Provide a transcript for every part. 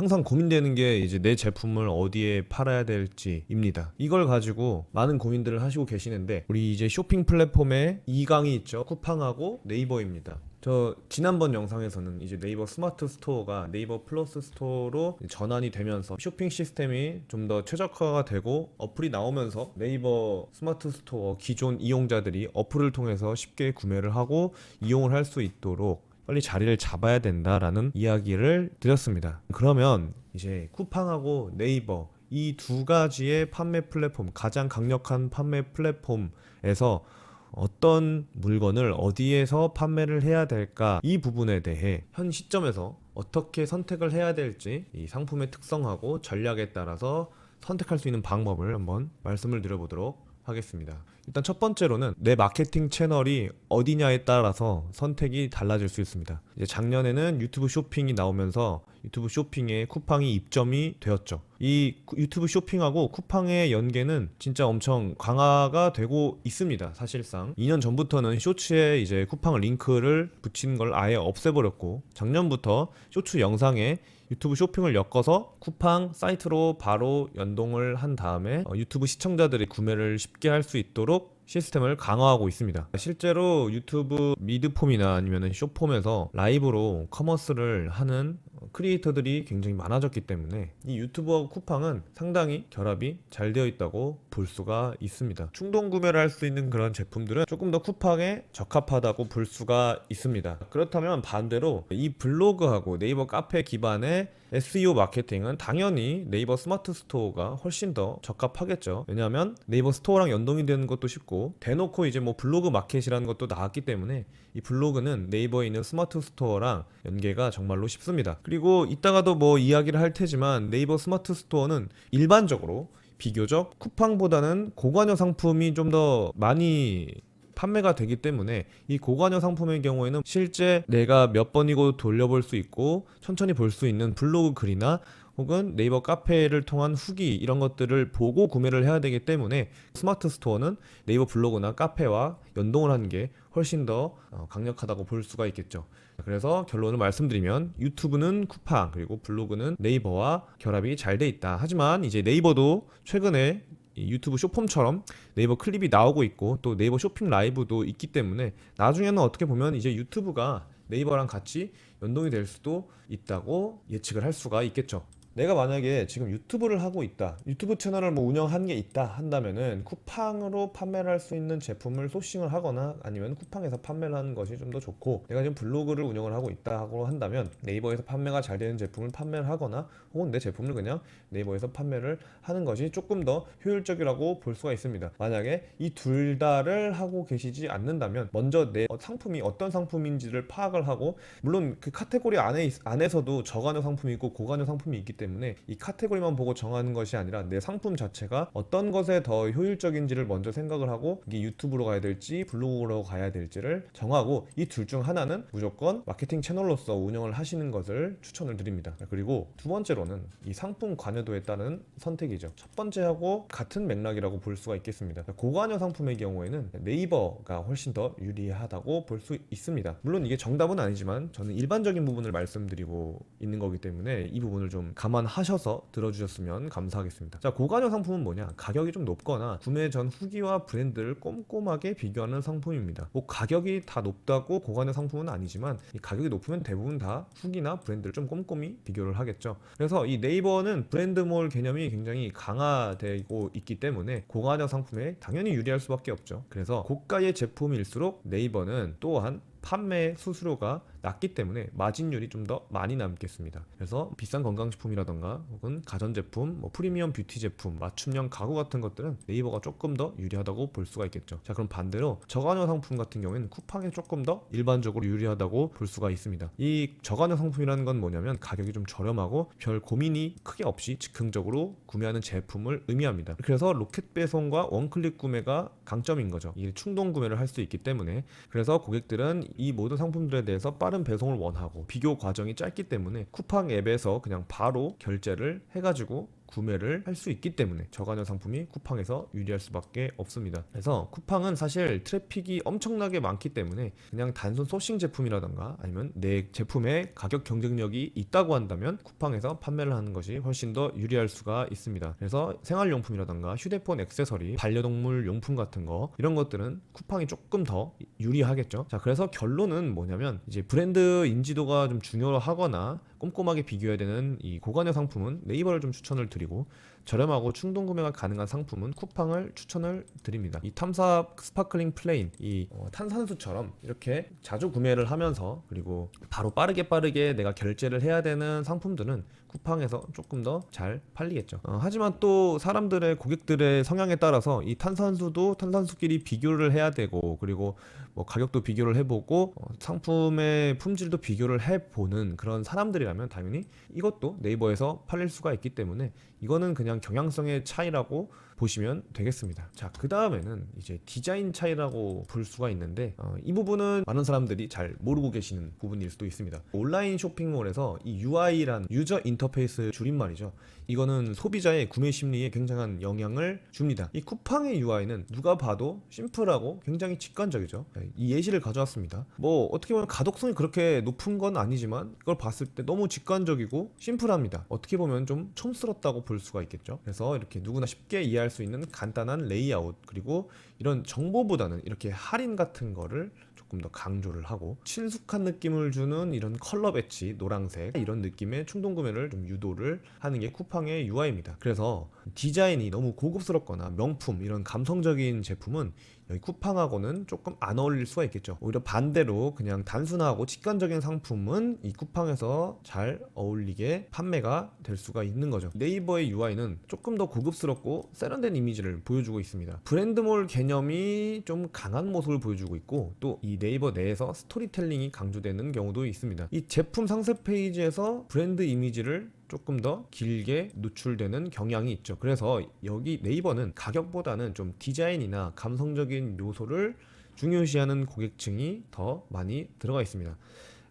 항상 고민되는 게 이제 내 제품을 어디에 팔아야 될지입니다. 이걸 가지고 많은 고민들을 하시고 계시는데, 우리 이제 쇼핑 플랫폼에 2강이 있죠. 쿠팡하고 네이버입니다. 저 지난번 영상에서는 이제 네이버 스마트 스토어가 네이버 플러스 스토어로 전환이 되면서 쇼핑 시스템이 좀 더 최적화가 되고 어플이 나오면서 네이버 스마트 스토어 기존 이용자들이 어플을 통해서 쉽게 구매를 하고 이용을 할 수 있도록 빨리 자리를 잡아야 된다라는 이야기를 드렸습니다. 그러면 이제 쿠팡하고 네이버 이 두 가지의 판매 플랫폼, 가장 강력한 판매 플랫폼에서 어떤 물건을 어디에서 판매를 해야 될까, 이 부분에 대해 현 시점에서 어떻게 선택을 해야 될지 이 상품의 특성하고 전략에 따라서 선택할 수 있는 방법을 한번 말씀을 드려보도록 하겠습니다. 일단 첫 번째로는 내 마케팅 채널이 어디냐에 따라서 선택이 달라질 수 있습니다. 이제 작년에는 유튜브 쇼핑이 나오면서 유튜브 쇼핑에 쿠팡이 입점이 되었죠. 이 유튜브 쇼핑하고 쿠팡의 연계는 진짜 엄청 강화가 되고 있습니다. 사실상 2년 전부터는 쇼츠에 이제 쿠팡 링크를 붙이는 걸 아예 없애버렸고, 작년부터 쇼츠 영상에 유튜브 쇼핑을 엮어서 쿠팡 사이트로 바로 연동을 한 다음에 유튜브 시청자들이 구매를 쉽게 할 수 있도록 시스템을 강화하고 있습니다. 실제로 유튜브 미드폼이나 아니면 숏폼에서 라이브로 커머스를 하는 크리에이터들이 굉장히 많아졌기 때문에 이 유튜브하고 쿠팡은 상당히 결합이 잘 되어 있다고 볼 수가 있습니다. 충동 구매를 할 수 있는 그런 제품들은 조금 더 쿠팡에 적합하다고 볼 수가 있습니다. 그렇다면 반대로 이 블로그하고 네이버 카페 기반의 SEO 마케팅은 당연히 네이버 스마트 스토어가 훨씬 더 적합하겠죠. 왜냐하면 네이버 스토어랑 연동이 되는 것도 쉽고, 대놓고 이제 뭐 블로그 마켓이라는 것도 나왔기 때문에 이 블로그는 네이버에 있는 스마트 스토어랑 연계가 정말로 쉽습니다. 그리고 이따가도 뭐 이야기를 할 테지만 네이버 스마트 스토어는 일반적으로 비교적 쿠팡보다는 고관여 상품이 좀 더 많이 판매가 되기 때문에 이 고관여 상품의 경우에는 실제 내가 몇 번이고 돌려볼 수 있고 천천히 볼 수 있는 블로그 글이나 혹은 네이버 카페를 통한 후기, 이런 것들을 보고 구매를 해야 되기 때문에 스마트 스토어는 네이버 블로그나 카페와 연동을 하는 게 훨씬 더 강력하다고 볼 수가 있겠죠. 그래서 결론을 말씀드리면 유튜브는 쿠팡, 그리고 블로그는 네이버와 결합이 잘 돼 있다. 하지만 이제 네이버도 최근에 이 유튜브 쇼폼처럼 네이버 클립이 나오고 있고, 또 네이버 쇼핑 라이브도 있기 때문에 나중에는 어떻게 보면 이제 유튜브가 네이버랑 같이 연동이 될 수도 있다고 예측을 할 수가 있겠죠. 내가 만약에 지금 유튜브를 하고 있다, 유튜브 채널을 뭐 운영한 게 있다 한다면은 쿠팡으로 판매를 할 수 있는 제품을 소싱을 하거나 아니면 쿠팡에서 판매를 하는 것이 좀 더 좋고, 내가 지금 블로그를 운영을 하고 있다고 한다면 네이버에서 판매가 잘 되는 제품을 판매를 하거나 혹은 내 제품을 그냥 네이버에서 판매를 하는 것이 조금 더 효율적이라고 볼 수가 있습니다. 만약에 이 둘 다를 하고 계시지 않는다면 먼저 내 상품이 어떤 상품인지를 파악을 하고, 물론 그 카테고리 안에서도 저관여 상품이 있고 고관여 상품이 있기 때문에 이 카테고리만 보고 정하는 것이 아니라 내 상품 자체가 어떤 것에 더 효율적인지를 먼저 생각을 하고, 이게 유튜브로 가야 될지 블로그로 가야 될지를 정하고, 이 둘 중 하나는 무조건 마케팅 채널로서 운영을 하시는 것을 추천을 드립니다. 그리고 두 번째로는 이 상품 관여도에 따른 선택이죠. 첫 번째하고 같은 맥락이라고 볼 수가 있겠습니다. 고관여 상품의 경우에는 네이버가 훨씬 더 유리하다고 볼 수 있습니다. 물론 이게 정답은 아니지만 저는 일반적인 부분을 말씀드리고 있는 거기 때문에 이 부분을 좀 감안하셔서 들어주셨으면 감사하겠습니다. 자, 고관여 상품은 뭐냐? 가격이 좀 높거나 구매 전 후기와 브랜드를 꼼꼼하게 비교하는 상품입니다. 뭐 가격이 다 높다고 고관여 상품은 아니지만 이 가격이 높으면 대부분 다 후기나 브랜드를 좀 꼼꼼히 비교를 하겠죠. 그래서 이 네이버는 브랜드몰 개념이 굉장히 강화되고 있기 때문에 고관여 상품에 당연히 유리할 수밖에 없죠. 그래서 고가의 제품일수록 네이버는 또한 판매 수수료가 낮기 때문에 마진율이 좀 더 많이 남겠습니다. 그래서 비싼 건강식품이라던가 혹은 가전제품, 뭐 프리미엄 뷰티 제품, 맞춤형 가구 같은 것들은 네이버가 조금 더 유리하다고 볼 수가 있겠죠. 자, 그럼 반대로 저관여 상품 같은 경우에는 쿠팡이 조금 더 일반적으로 유리하다고 볼 수가 있습니다. 이 저관여 상품이라는 건 뭐냐면 가격이 좀 저렴하고 별 고민이 크게 없이 즉흥적으로 구매하는 제품을 의미합니다. 그래서 로켓 배송과 원클릭 구매가 강점인 거죠. 이게 충동 구매를 할 수 있기 때문에. 그래서 고객들은 이 모든 상품들에 대해서 빠른 배송을 원하고 비교 과정이 짧기 때문에 쿠팡 앱에서 그냥 바로 결제를 해가지고 구매를 할 수 있기 때문에 저가형 상품이 쿠팡에서 유리할 수밖에 없습니다. 그래서 쿠팡은 사실 트래픽이 엄청나게 많기 때문에 그냥 단순 소싱 제품이라던가 아니면 내 제품의 가격 경쟁력이 있다고 한다면 쿠팡에서 판매를 하는 것이 훨씬 더 유리할 수가 있습니다. 그래서 생활용품이라던가 휴대폰 액세서리, 반려동물 용품 같은 거 이런 것들은 쿠팡이 조금 더 유리하겠죠. 자, 그래서 결론은 뭐냐면 이제 브랜드 인지도가 좀 중요하거나 꼼꼼하게 비교해야 되는 이 고관여 상품은 네이버를 좀 추천을 드리고, 저렴하고 충동 구매가 가능한 상품은 쿠팡을 추천을 드립니다. 이 탐사 스파클링 플레인, 이 탄산수처럼 이렇게 자주 구매를 하면서 그리고 바로 빠르게 내가 결제를 해야 되는 상품들은 쿠팡에서 조금 더 잘 팔리겠죠. 하지만 또 사람들의 고객들의 성향에 따라서 이 탄산수도 탄산수끼리 비교를 해야 되고, 그리고 뭐 가격도 비교를 해보고 상품의 품질도 비교를 해보는 그런 사람들이라면 당연히 이것도 네이버에서 팔릴 수가 있기 때문에 이거는 그냥 경향성의 차이라고 보시면 되겠습니다. 자, 그 다음에는 이제 디자인 차이라고 볼 수가 있는데 이 부분은 많은 사람들이 잘 모르고 계시는 부분일 수도 있습니다. 온라인 쇼핑몰에서 이 UI란 유저 인터페이스 줄임말이죠. 이거는 소비자의 구매 심리에 굉장한 영향을 줍니다. 이 쿠팡의 UI는 누가 봐도 심플하고 굉장히 직관적이죠. 이 예시를 가져왔습니다. 뭐 어떻게 보면 가독성이 그렇게 높은 건 아니지만 이걸 봤을 때 너무 직관적이고 심플합니다. 어떻게 보면 좀 촌스럽다고 볼 수가 있겠죠. 그래서 이렇게 누구나 쉽게 이해할 수 있는 간단한 레이아웃, 그리고 이런 정보보다는 이렇게 할인 같은 거를 조금 더 강조를 하고, 친숙한 느낌을 주는 이런 컬러 배치, 노란색 이런 느낌의 충동 구매를 좀 유도를 하는 게 쿠팡의 UI입니다. 그래서 디자인이 너무 고급스럽거나 명품 이런 감성적인 제품은 여기 쿠팡하고는 조금 안 어울릴 수가 있겠죠. 오히려 반대로 그냥 단순하고 직관적인 상품은 이 쿠팡에서 잘 어울리게 판매가 될 수가 있는 거죠. 네이버의 UI는 조금 더 고급스럽고 세련된 이미지를 보여주고 있습니다. 브랜드몰 개념이 좀 강한 모습을 보여주고 있고, 또 이 네이버 내에서 스토리텔링이 강조되는 경우도 있습니다. 이 제품 상세 페이지에서 브랜드 이미지를 조금 더 길게 노출되는 경향이 있죠. 그래서 여기 네이버는 가격보다는 좀 디자인이나 감성적인 요소를 중요시하는 고객층이 더 많이 들어가 있습니다.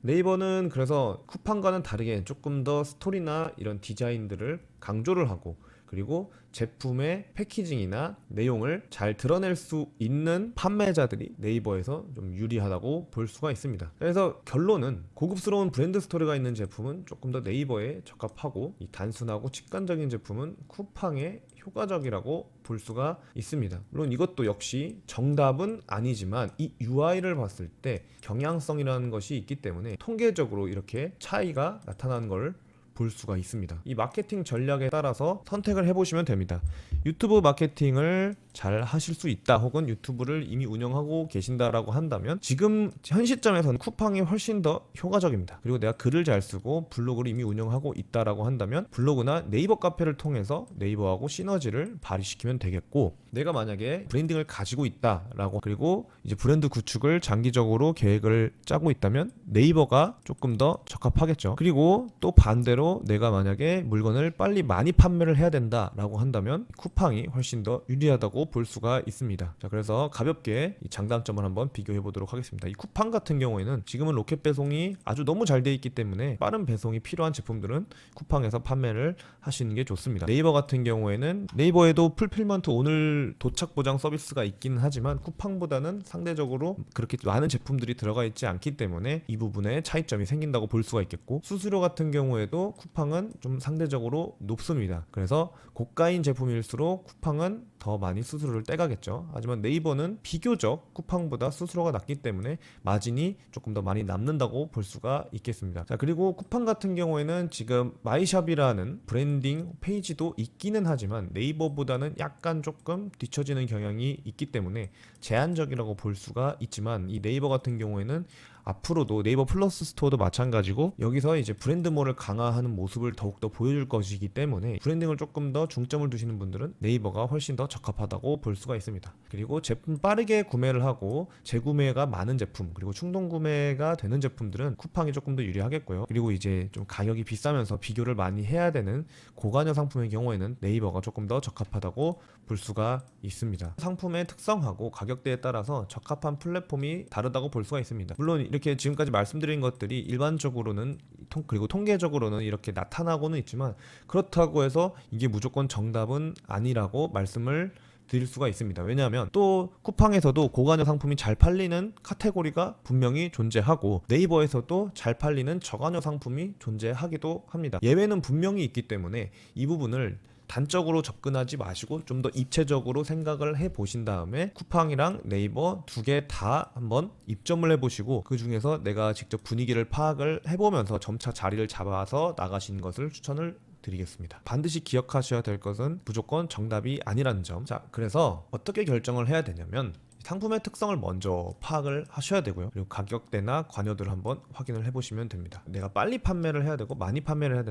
네이버는 그래서 쿠팡과는 다르게 조금 더 스토리나 이런 디자인들을 강조를 하고, 그리고 제품의 패키징이나 내용을 잘 드러낼 수 있는 판매자들이 네이버에서 좀 유리하다고 볼 수가 있습니다. 그래서 결론은 고급스러운 브랜드 스토리가 있는 제품은 조금 더 네이버에 적합하고, 이 단순하고 직관적인 제품은 쿠팡에 효과적이라고 볼 수가 있습니다. 물론 이것도 역시 정답은 아니지만 이 UI를 봤을 때 경향성이라는 것이 있기 때문에 통계적으로 이렇게 차이가 나타나는 걸 볼 수가 있습니다. 이 마케팅 전략에 따라서 선택을 해보시면 됩니다. 유튜브 마케팅을 잘 하실 수 있다, 혹은 유튜브를 이미 운영하고 계신다라고 한다면 지금 현 시점에서는 쿠팡이 훨씬 더 효과적입니다. 그리고 내가 글을 잘 쓰고 블로그를 이미 운영하고 있다라고 한다면 블로그나 네이버 카페를 통해서 네이버하고 시너지를 발휘시키면 되겠고, 내가 만약에 브랜딩을 가지고 있다라고, 그리고 이제 브랜드 구축을 장기적으로 계획을 짜고 있다면 네이버가 조금 더 적합하겠죠. 그리고 또 반대로 내가 만약에 물건을 빨리 많이 판매를 해야 된다라고 한다면 쿠팡이 훨씬 더 유리하다고 볼 수가 있습니다. 자, 그래서 가볍게 이 장단점을 한번 비교해 보도록 하겠습니다. 이 쿠팡 같은 경우에는 지금은 로켓 배송이 아주 너무 잘 돼 있기 때문에 빠른 배송이 필요한 제품들은 쿠팡에서 판매를 하시는 게 좋습니다. 네이버 같은 경우에는 네이버에도 풀필먼트 오늘 도착 보장 서비스가 있기는 하지만 쿠팡보다는 상대적으로 그렇게 많은 제품들이 들어가 있지 않기 때문에 이 부분에 차이점이 생긴다고 볼 수가 있겠고, 수수료 같은 경우에도 쿠팡은 좀 상대적으로 높습니다. 그래서 고가인 제품일수록 쿠팡은 더 많이 수수료를 떼가겠죠. 하지만 네이버는 비교적 쿠팡보다 수수료가 낮기 때문에 마진이 조금 더 많이 남는다고 볼 수가 있겠습니다. 자, 그리고 쿠팡 같은 경우에는 지금 마이샵이라는 브랜딩 페이지도 있기는 하지만 네이버보다는 약간 조금 뒤처지는 경향이 있기 때문에 제한적이라고 볼 수가 있지만, 이 네이버 같은 경우에는 앞으로도 네이버 플러스 스토어도 마찬가지고 여기서 이제 브랜드몰을 강화하는 모습을 더욱더 보여줄 것이기 때문에 브랜딩을 조금 더 중점을 두시는 분들은 네이버가 훨씬 더 적합하다고 볼 수가 있습니다. 그리고 제품 빠르게 구매를 하고 재구매가 많은 제품, 그리고 충동 구매가 되는 제품들은 쿠팡이 조금 더 유리하겠고요. 그리고 이제 좀 가격이 비싸면서 비교를 많이 해야 되는 고가형 상품의 경우에는 네이버가 조금 더 적합하다고 볼 수가 있습니다. 상품의 특성하고 가격대에 따라서 적합한 플랫폼이 다르다고 볼 수가 있습니다. 물론 이렇게 지금까지 말씀드린 것들이 일반적으로는 그리고 통계적으로는 이렇게 나타나고는 있지만 그렇다고 해서 이게 무조건 정답은 아니라고 말씀을 드릴 수가 있습니다. 왜냐하면 또 쿠팡에서도 고관여 상품이 잘 팔리는 카테고리가 분명히 존재하고 네이버에서도 잘 팔리는 저관여 상품이 존재하기도 합니다. 예외는 분명히 있기 때문에 이 부분을 단적으로 접근하지 마시고 좀 더 입체적으로 생각을 해 보신 다음에 쿠팡이랑 네이버 두 개 다 한번 입점을 해 보시고 그 중에서 내가 직접 분위기를 파악을 해보면서 점차 자리를 잡아서 나가신 것을 추천을 드리겠습니다. 반드시 기억하셔야 될 것은 무조건 정답이 아니라는 점. 자, 그래서 어떻게 결정을 해야 되냐면 상품의 특성을 먼저 파악을 하셔야 되고요. 그리고 가격대나 관여도를 한번 확인을 해보시면 됩니다. 내가 빨리 판매를 해야 되고 많이 판매를 해야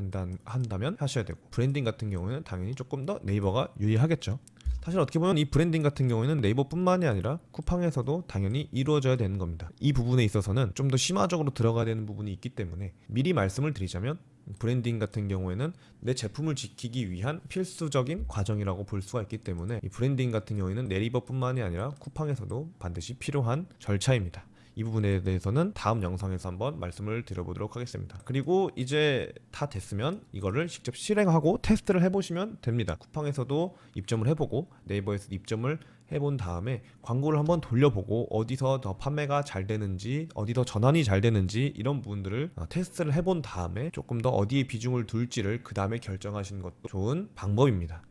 한다면 하셔야 되고, 브랜딩 같은 경우에는 당연히 조금 더 네이버가 유리하겠죠. 사실 어떻게 보면 이 브랜딩 같은 경우에는 네이버뿐만이 아니라 쿠팡에서도 당연히 이루어져야 되는 겁니다. 이 부분에 있어서는 좀 더 심화적으로 들어가야 되는 부분이 있기 때문에 미리 말씀을 드리자면 브랜딩 같은 경우에는 내 제품을 지키기 위한 필수적인 과정이라고 볼 수가 있기 때문에 이 브랜딩 같은 경우에는 네이버뿐만이 아니라 쿠팡에서도 반드시 필요한 절차입니다. 이 부분에 대해서는 다음 영상에서 한번 말씀을 드려보도록 하겠습니다. 그리고 이제 다 됐으면 이거를 직접 실행하고 테스트를 해보시면 됩니다. 쿠팡에서도 입점을 해보고 네이버에서도 입점을 해본 다음에 광고를 한번 돌려보고 어디서 더 판매가 잘 되는지, 어디 더 전환이 잘 되는지 이런 부분들을 테스트를 해본 다음에 조금 더 어디에 비중을 둘지를 그 다음에 결정하시는 것도 좋은 방법입니다.